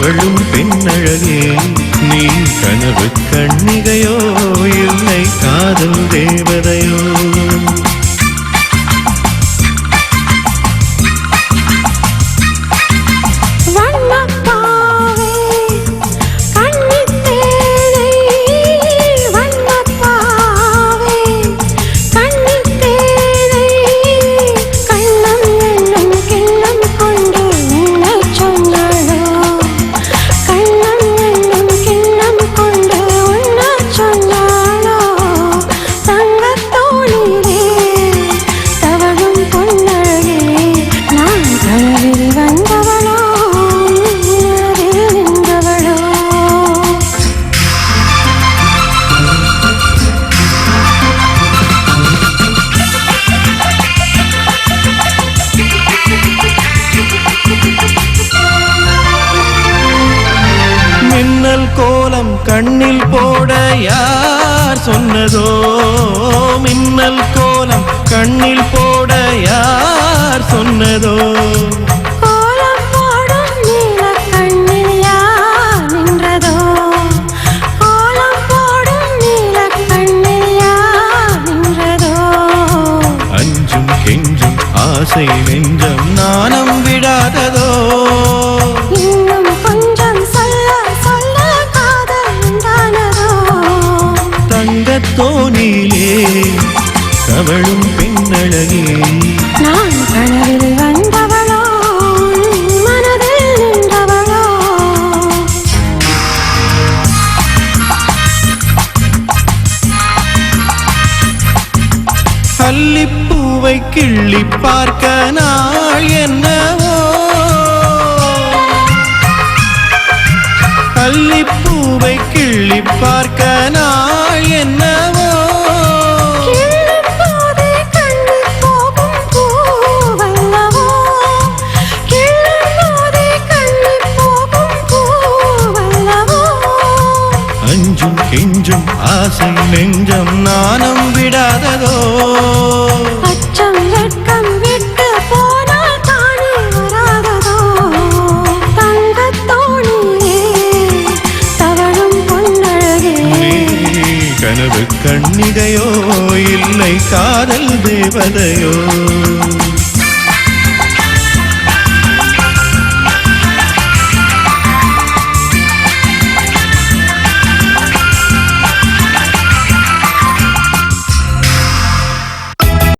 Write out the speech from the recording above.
தவழும் பெண்ணழகே நீ கனவு கண்ணிகையோ இல்லை காதல் தேவதையோ கோலம் கண்ணில் போட யார் சொன்னதோ மின்னல் கோலம் கண்ணில் போட யார் சொன்னதோ கோலம் போடும் நீல கண்ணில் யார் நின்றதோ கோலம் போடும் நீல கண்ணில் யார் நின்றதோ அஞ்சும் கெஞ்சும் ஆசை நெஞ்சம் நாணம் விடாததோ தோணிலே தவழும் பெண்ணழகே நான் கனவில் வந்தவளோ மனதில் நின்றவளோ அல்லிப்பூவை கிள்ளி பார்க்க நாள் என்னவோ அல்லிப்பூவை கிள்ளி பார்க்க நாள் என்னவோ அஞ்சும் கெஞ்சும் ஆசை நெஞ்சம் நாணம் விடாததோ அச்சம் வெட்கம் விட்டு போனால் தானே வராததோ தங்கத்தோணியே தவழும் பொன்னழகே கனவு கண்ணிகையோ இல்லை காதல் தேவதையோ